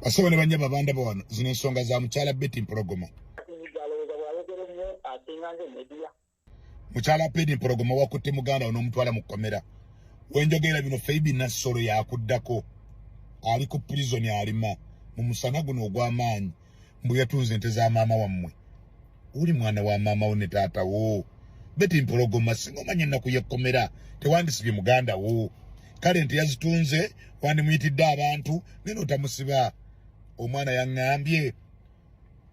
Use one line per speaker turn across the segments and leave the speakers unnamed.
Basobe ne banyaba banda bawano zino ensonga za mukyala Betty Mpologoma. Mukyala Betty Mpologoma wakutte muganda onomutwala mu kkomera. Wenjogera bino Feibi Nassolo yakuddako. Ali ku prison alima mu musana guno ogw'amaanyi mbu yatunze ente za maama wammwe. Uli mwana wa maama wo ne taata wo. Betty Mpologoma singa omanye ennaku y'ekkomera tewangisibye muganda wo. Kale ente yazitunze wandimuyitidde abantu neno otamusiba. Omwana yaŋŋambye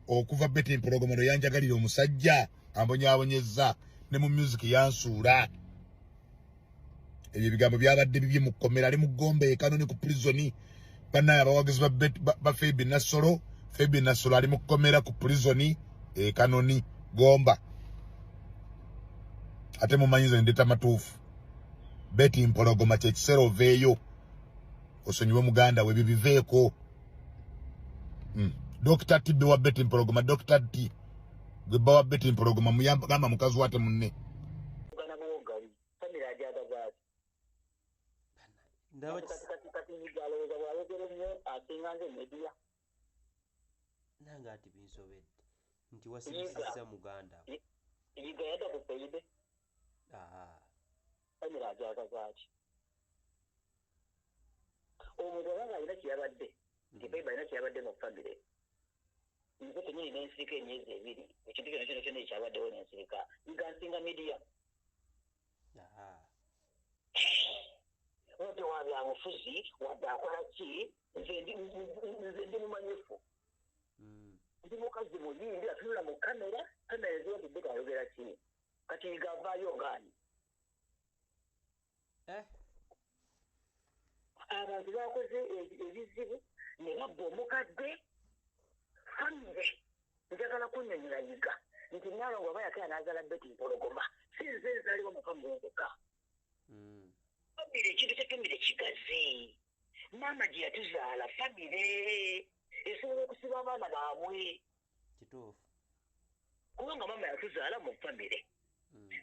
okuva Betty Mpologoma lwe yanjagalira omusajja ambonyaabonyezza ne mu music yansuula. Ebyo ebigambo byabadde bibye mu kkomera ali mu Gombe Kanoni ku prison. Bannaye abawagizi ba Feibi Nassolo. Feibi Nassolo ali mu kkomera ku prison Kanoni Gomba. Ate mumanyize ndeta matuufu. Betty Mpologoma kye kiseera oveeyo osonyiwe muganda we bibiveeko. Dr. T wa Betty Mpologoma, Dr. T gwe wa Betty Mpologoma muyamba gamba mukazi wate munne.
Nanga ati binsobedde nti wasibisiza muganda.
Yiga yada kupeibe. Famira ajaga zaati. Omuntu wanga ina kiyabadde. Ndibeba ina kiyabadde mu family. Nze tenyini n'ensirika emyezi ebiri. Ekintu kyonna ekyabaddewo n'ensirika. Ngansinga media. Wote wabya mufuzi wadde akola ki nze ndi mumanyifu. Ndi mukazi muyindi atunula mu kamera eziyambidde ayogera ki kati gavaayo ngani. Abantu bakoze ebizibu ne babba omukadde famire njagala kunnyonnyola yiga nti mwana ngo aba yakaya n'azaala Betty Mpologoma si nze nzaalibwa mu famire nzeka. Famire ekintu ky'effamire kigazi. Maama gye yatuzaala famire esobola okusiba abaana baabwe.
Kituufu.
Kubanga maama yatuzaala mu famire.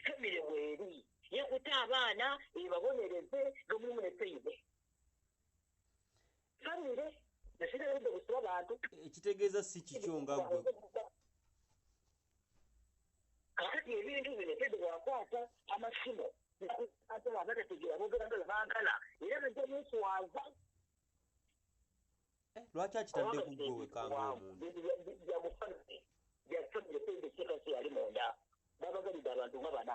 Famire bweri yakuta abaana ebabonereze nga mulimu ne Feibe. Famire nesigala okusiba abantu.
Ekitegeeza si kikyo nga gwe.
Kakati ebintu bino Feibe bwakwata amasimu ate abatategeera boogera nga baagala era bajja muswaza.
Lwaki akitadde ku gwe wekanga omuntu?
Byafamire Feibe sekasi yali munda babagalidde abantu nga bana.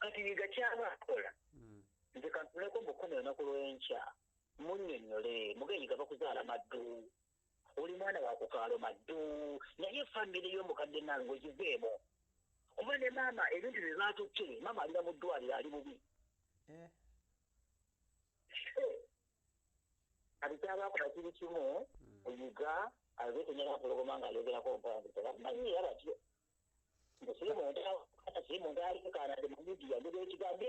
Kati yiga kyaba akola nze kantuleko mukome olunaku lw'enkya munnyonnyole mugenyiga bakuzaala maddu oli mwana wa kukaalo maddu naye famire y'omukadde nange ogiveemo kuba ne maama ebintu bye baatutte maama alina mu ddwaliro ali bubi. Abitaabakola kiri kimu oyiga abeetonyera Mpologoma ng'ayogerako mpamanyi era batyo simuntu alikaanade mu midiya ndebe ekigambo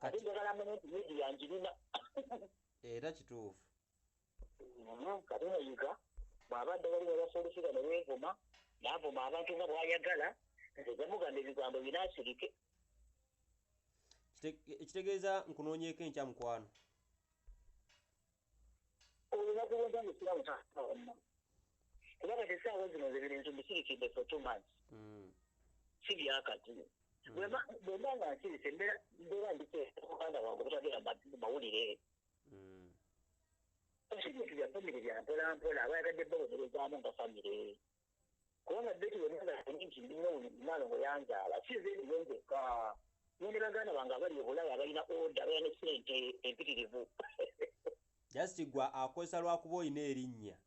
ate njagala amenye nti midiya njirina.
Era kituufu.
Kati noyiga bw'abadde waliwo basolusira ne beevuma n'avuma abantu nga bw'ayagala nze jamugamba ebigambo binaasirike.
Ekitegeeza nkunoonyeeko enkya mukwano.
Olunaku lw'entango siramu taawonna. Kubanga tesaawa zino ze bintu mbisirikidde for 2 months. Si byakati. Bwe mba nga nsirise mbeera nditeeka muganda wange obutagera mu mawulire. Ebintu bya famire bya mpola mpola abayagadde babonerezaamu nga famire. Kubanga Betty wenanga nti ndina omwana ngo yanzaala si nze ndiwe nzekka. Nyine baganda bange abali obulaaya abalina oda abalina ssente empitirivu.
Just gwa akozesa lwakuba olina erinnya.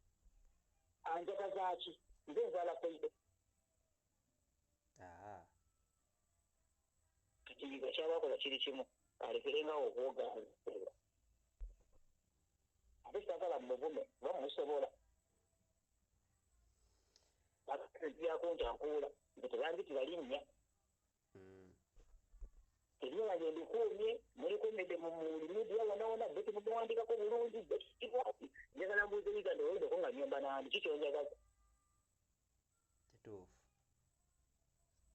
Anjaka zaaki nze nzaala Feibe. Kati yiga kyabakola kiri kimu alekerengawo okwogaanira. Ate sagala mmuvume bamusobola. Akabyako ntankuula nti tebanditira linnya. Erinnya lange ndikuumye mulikumidde mu midiya wona Betty muwandiikako bulungi njagala mbuuze yiga ndowooza nga nnyomba nandi kikyonjagaza.
Kituufu.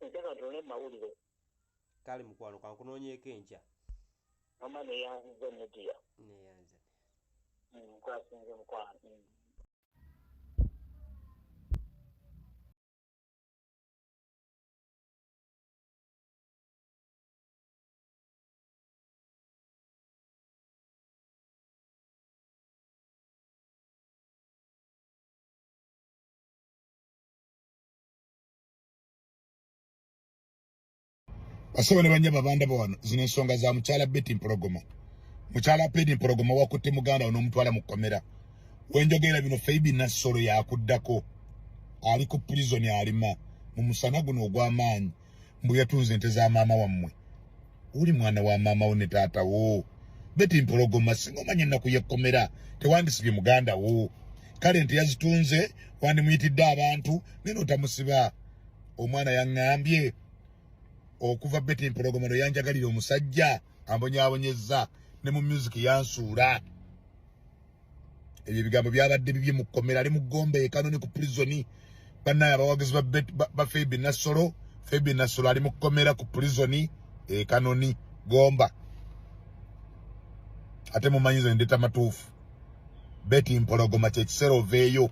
Ntaka ntone mu mawulire.
Kale mukwano kankunoonyeeko enkya.
mama neyanziza media
neyanza
kwasinze mukwano
basobe ne banyaba banda bawano zino ensonga za mukyala Betty Mpologoma. Mukyala Betty Mpologoma wakutte muganda onomutwala mu kkomera. Wenjogera bino Feibi Nassolo yakuddako. Ali ku prison alima mu musana guno ogw'amaanyi mbu yatunze ente za maama wammwe. Uli mwana wa maama wo ne taata wo. Betty Mpologoma singa omanye ennaku y'ekkomera tewandisibye muganda wo. Kale ente yazitunze wandimuyitidde abantu neno otamusiba. Omwana yaŋŋambye okuva Betty Mpologoma no yanjagalira omusajja ambonyaabonyezza ne mu music yansuula. Ebyo ebigambo byabadde bibye mu kkomera ali mu Gombe Kanoni ku prison. Bannaye abawagizi ba Feibi Nassolo. Feibi Nassolo ali mu kkomera ku prison Kanoni Gomba. Ate mumanyize ndeta matuufu. Betty Mpologoma kye kiseera oveeyo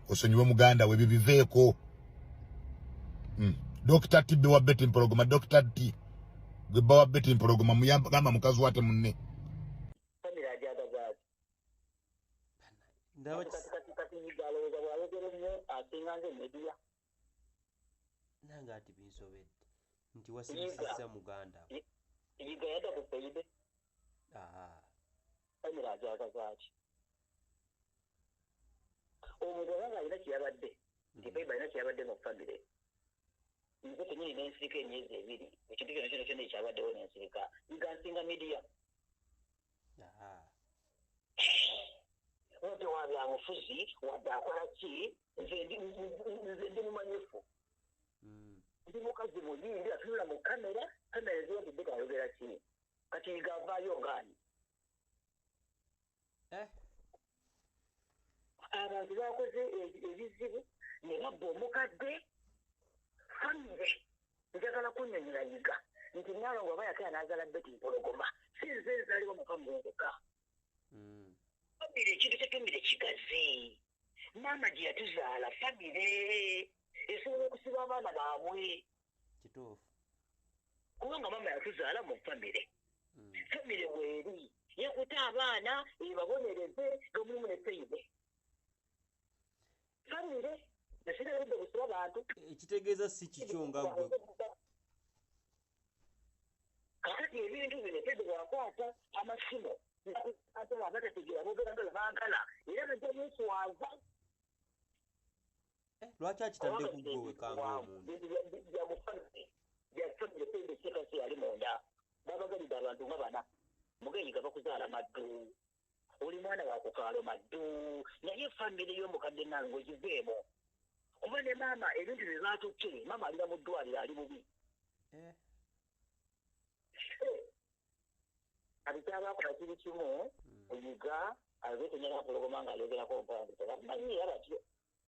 osonyiwe muganda we bibiveeko. Dr. T wa Betty Mpologoma, Dr. T gwe wa Betty Mpologoma muyamba gamba mukazi wate munne.
famira ajagazaati
ndaba
kati yigaloza bwayogera nnyo asinga nze media
nange ati binsobedde nti wasibisiza muganda
yiga yadda ku Feibi famira ajagazaati omuntu obanga alina kyeyabadde nti Feibi alina kyeyabadde mu famire nze kenyini n'ensirika emyezi ebiri ekintu kyonna kyonna ekyabaddewo n'ensirika yiga nsinga media wadde wabyabufuzi wadde akola ki nze ndi mumanyifu ndi mukazi muyindi atunula mu kamera eziwadde kayogera ki kati yigavaayo ngaani abantu bakoze ebizibu ne babba omukadde famire njagala kunnyonnyola yiga nti Nalongo aba yakaya n'azaala Betty Mpologoma si nze nzaalibwa mu famire nzeka famire ekintu ky'effamire kigazi maama gye yatuzaala famire esobola okusiba abaana baabwe
kituufu
kubanga maama yatuzaala mu famire famire weeri yakuta abaana ebabonereze nga mulimu ne Feibi famire nesirabudde busiba abantu
ekitegeeza si kikyo nga gwe
kakati ebintu bino Feibi bwakwata amasimu ate abatategeera boogera nga baagala era bajja byeswaza
lwaki akitadde ku gwe wekanga omuntu
byamufamire byafamire Feibi ekikasi yali munda babagalidde abantu nga bana mugenyiga bakuzaala maddu oli mwana wakukaalo maddu naye famire y'omukadde Nalongo giveemo kuba ne maama ebintu bye baatutte maama alina mu ddwaliro ali bubi abitaabakola kiri kimu oyiga abeetonyera Mpologoma ng'ayogerako mpamvu tebamanyi era batyo